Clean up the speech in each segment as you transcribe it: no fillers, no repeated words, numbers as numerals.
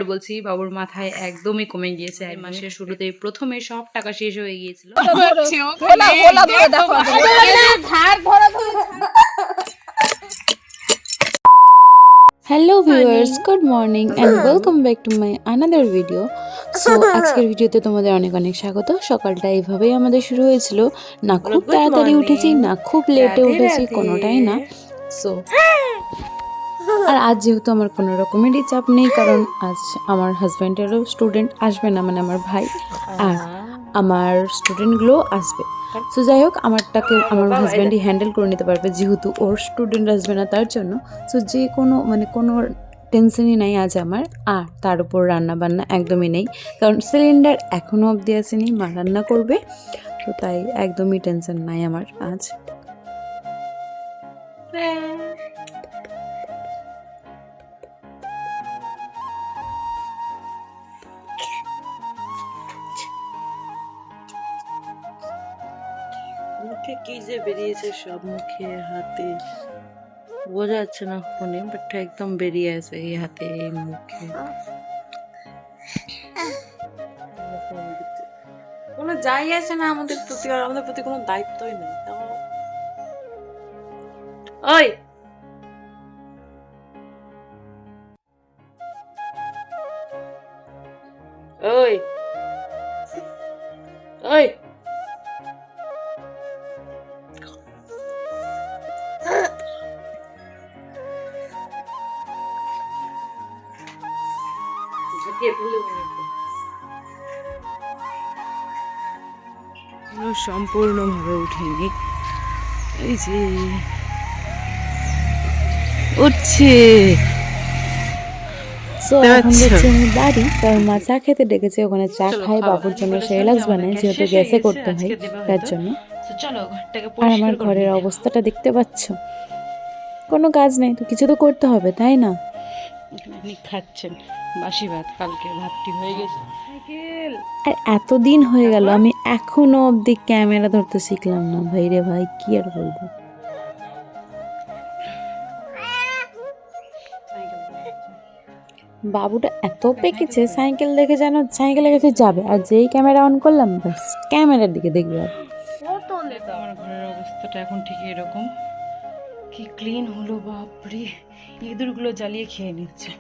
বলছি বাবুর মাথায় একদমই কমে গিয়েছে। এক মাসের শুরুতে প্রথমে সব টাকা শেষ হয়ে গিয়েছিল। Hello viewers, good morning and welcome back to my another video. So আজকের ভিডিওতে তোমাদের অনেক অনেক স্বাগত। সকালটা এইভাবেই আমাদের শুরু হয়েছিল, না খুব তাড়াতাড়ি উঠেছি না খুব লেটে উঠেছি, কোনোটাই না। সো আর আজ যেহেতু আমার কোনো রকমেরই চাপ নেই, কারণ আজ আমার হাজব্যান্ডেরও স্টুডেন্ট আসবে না, মানে আমার ভাই আর আমার স্টুডেন্টগুলো আসবে। সো যাই হোক, আমারটাকে আমার হাজব্যান্ডই হ্যান্ডেল করে নিতে পারবে, যেহেতু ওর স্টুডেন্ট আসবে না তার জন্য। সো যে কোনো কোনো টেনশনই নাই আজ আমার। আর তার উপর রান্না বান্না একদমই নেই, কারণ সিলিন্ডার এখনও অবধি আসেনি, মা রান্না করবে। তো তাই একদমই টেনশন নাই আমার আজ। মুখে কি যে বেরিয়েছে সব, মুখে হাতে বোঝা যাচ্ছে না ফোনে, বাট একদম বেরিয়ে আছে এই হাতে এই মুখে। কোনো যাই আছে না আমাদের প্রতি, আর আমাদের প্রতি কোনো দায়িত্বই নেই। ওই ওই ওই সম্পূর্ণভাবে উঠেনি, এই যে উঠছে। সো এখন যাচ্ছি আমি বাড়ি, কারণ মা চা খেতে ডেকেছে, ওখানে চা খাই, বাবুর জন্য সেরেলাক্স বানাই, যেহেতু গ্যাসে করতে হয় তার জন্য। আর আমার ঘরের অবস্থাটা দেখতে পাচ্ছ, কোনো কাজ নেই তো, কিছু তো করতে হবে তাই না? খাচ্ছেন বাসি ভাত, কালকে ভাতটি হয়ে গেছে। আর এতদিন হয়ে গেল আমি এখনো অবধি ক্যামেরা ধরতে শিখলাম না ভাই রে ভাই, কি আর বলবো। বাবুটা এত পেকেছে, সাইকেল দেখে যেন সাইকেলের কাছে যাবে, আর যেই ক্যামেরা অন করলাম ব্যাস ক্যামেরার দিকে দেখবে। আর আমার ঘরের অবস্থাটা এখন ঠিক এরকম। কি ক্লিন হলো, বাপরে! ইঁদুরগুলো জ্বালিয়ে খেয়ে নিচ্ছে।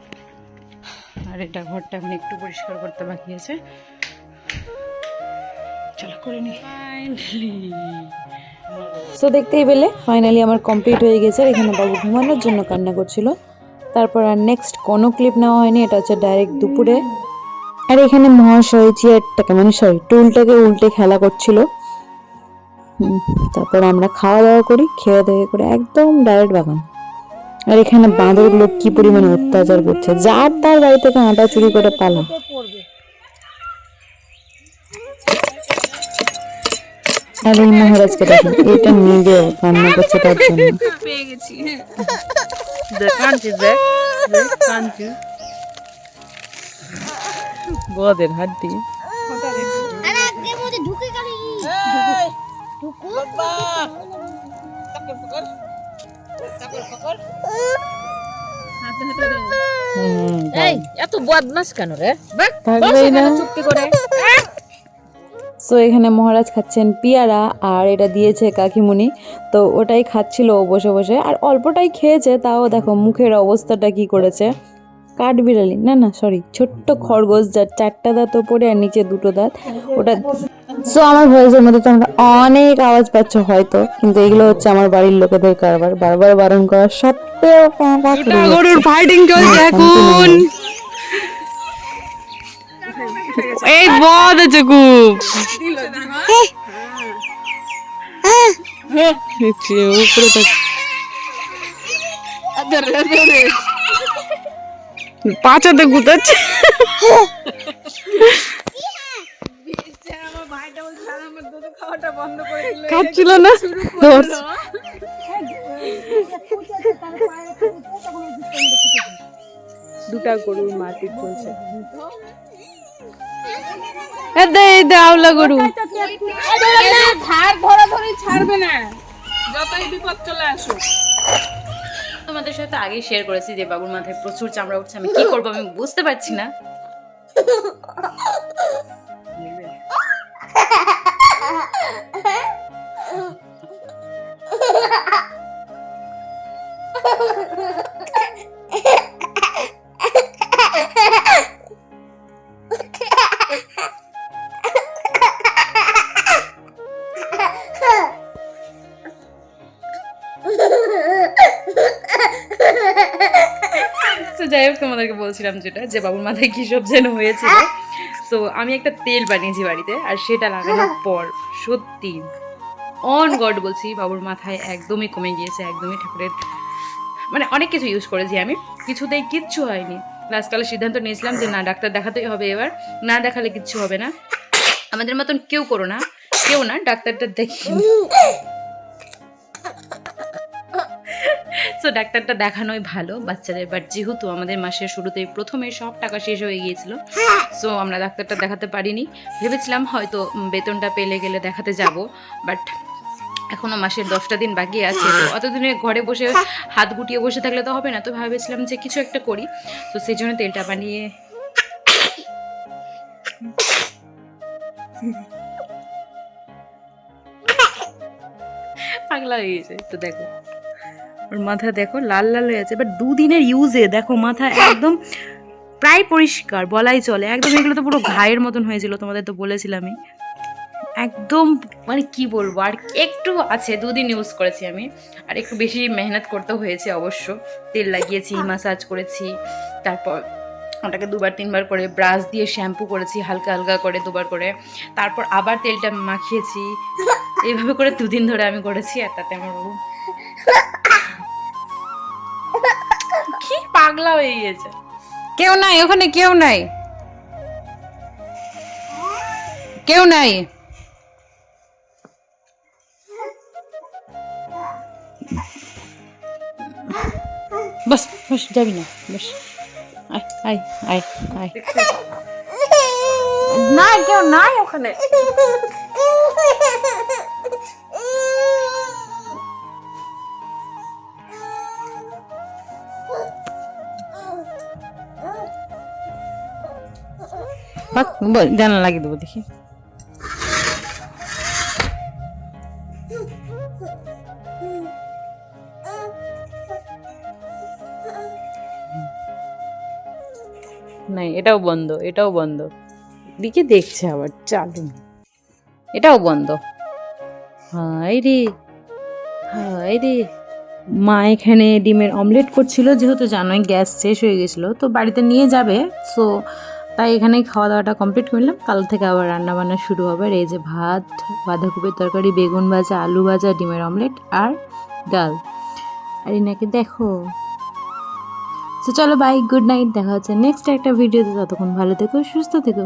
আর এটা ঘরটা এখন একটু পরিষ্কার করতে বাকি আছে, চলো করে নি। সো দেখতেই পেলে ফাইনালি আমার কমপ্লিট হয়ে গেছে। এখানে বাবু ঘুমানোর জন্য কান্না করছিল, তারপর আর নেক্সট কোনো ক্লিপ নেওয়া হয়নি, এটা হচ্ছে ডাইরেক্ট দুপুরে। আর এখানে মহাশয় চেয়ারটাকে টুলটাকে উল্টে খেলা করছিল। তারপর আমরা খাওয়া দাওয়া করি, খেয়ে দেওয়া করে একদম ডাইরেক্ট বাগান। আর এখানে বাঁদরগুলো কি পরিমাণে অত্যাচার করছে, যার তার বাড়ি থেকে আটা চুরি করে পালা। আর এই মহারাজকে দেখেন, এটা নিজেও কান্না করছে তার জন্য। বদের হাড্ডি এত বদমাস কেন রে? চুপটি করে। সো এখানে মহারাজ খাচ্ছেন পেয়ারা, আর এটা দিয়েছে কাকিমুনি, তো ওটাই খাচ্ছিল ও বসে বসে। আর অল্পটাই খেয়েছে, তাও দেখো মুখের অবস্থাটা কি করেছে। কাঠবিড়ালি না না সরি, ছোট্ট খরগোশ, যার 4টা দাঁত ওপরে আর নিচে 2টো দাঁত, ওটা। সো আমার ভয়েসের মধ্যে তোমরা অনেক আওয়াজ পাচ্ছ হয়তো, কিন্তু এগুলো হচ্ছে আমার বাড়ির লোকেদের কারবার, বারবার বারণ করা সত্ত্বেও গরুর ফাইটিং চলছে এখন। এই বদ আছে খুব, উপরে পাচাতে গুতাচ্ছে। খাচ্ছিল না, দুটা গরুর মারপিট চলছে। আওলা গরু ধার ধরা ধরে ছাড়বে না, যতই বিপদ চলে আসুক। তোমাদের সাথে আগেই শেয়ার করেছি যে বাবুর মাথায় প্রচুর চামড়া উঠছে, আমি কি করবো আমি বুঝতে পারছি না। তো যাই হোক, তোমাদেরকে বলছিলাম যেটা, যে বাবুর মাথায় কি সব যেন হয়েছিল। তো আমি একটা তেল বানিয়েছি বাড়িতে, আর সেটা লাগানোর পর সত্যি অন গড বলছি, বাবুর মাথায় একদমই কমে গিয়েছে, একদমই ঠাকুরের মানে অনেক কিছু ইউজ করেছি আমি, কিছুতেই কিচ্ছু হয়নি। লাস্টকালে সিদ্ধান্ত নিয়েছিলাম যে না, ডাক্তার দেখাতেই হবে, এবার না দেখালে কিচ্ছু হবে না। আমাদের মতন কেউ করো না, কেউ না, ডাক্তারটা দেখি। সো ডাক্তারটা দেখানোই ভালো বাচ্চাদের, বাট যেহেতু আমাদের মাসের শুরুতেই প্রথমে সব টাকা শেষ হয়ে গিয়েছিল, সো আমরা ডাক্তারটা দেখাতে পারিনি। ভেবেছিলাম হয়তো বেতনটা পেলে গেলে দেখাতে যাব, বাট এখনো মাসের 10টা দিন বাকি আছে, তো অতদিনে ঘরে বসে হাত গুটিয়ে বসে থাকলে তো হবে না। তো ভেবেছিলাম যে কিছু একটা করি, তো সেই জন্য তেলটা বানিয়ে পাগলা হয়ে গেছে। তো দেখো ওর মাথা দেখো লাল লাল হয়ে আছে, বাট 2 দিনের ইউজে দেখো মাথা একদম প্রায় পরিষ্কার বলাই চলে একদম। এগুলো তো পুরো ঘায়ের মতন হয়েছিল, তোমাদের তো বলেছিলামই, একদম মানে কি বলবো। আর একটু আছে, 2 দিন ইউজ করেছি আমি, আর একটু বেশি মেহনত করতে হয়েছে অবশ্য। তেল লাগিয়েছি, মাসাজ করেছি, তারপর ওটাকে 2-3 বার করে ব্রাশ দিয়ে শ্যাম্পু করেছি হালকা হালকা করে 2বার করে, তারপর আবার তেলটা মাখিয়েছি। এইভাবে করে 2 দিন ধরে আমি করেছি। আর তাতে আমার বাবু কি পাগলা হয়ে গিয়েছে। কেউ নাই ওখানে, কেউ নাই, কেউ নাই। বস বস, যাবি না, বস, আয় আয় আয় আয়। না কেউ নাই ওখানে। জানা লাগিয়ে দেবো দেখি। নাই, এটাও বন্ধ, এটাও বন্ধ, দিকে দেখছে আবার চালু, এটাও বন্ধ। হায় রে, হায় রে। মা এখানে ডিমের অমলেট করছিল, যেহেতু জানোই গ্যাস শেষ হয়ে গেছিলো, তো বাড়িতে নিয়ে যাবে, সো তাই এখানেই খাওয়া দাওয়াটা কমপ্লিট করলাম। কাল থেকে আবার রান্না বান্না শুরু হবে। আর এই যে ভাত, বাঁধাকপির তরকারি, বেগুন ভাজা, আলু ভাজা, ডিমের অমলেট আর ডাল। আর এনাকে দেখো। তো চলো বাই, গুড নাইট, দেখা হচ্ছে নেক্সট একটা ভিডিওতে। ততক্ষণ ভালো থেকো, সুস্থ থেকো।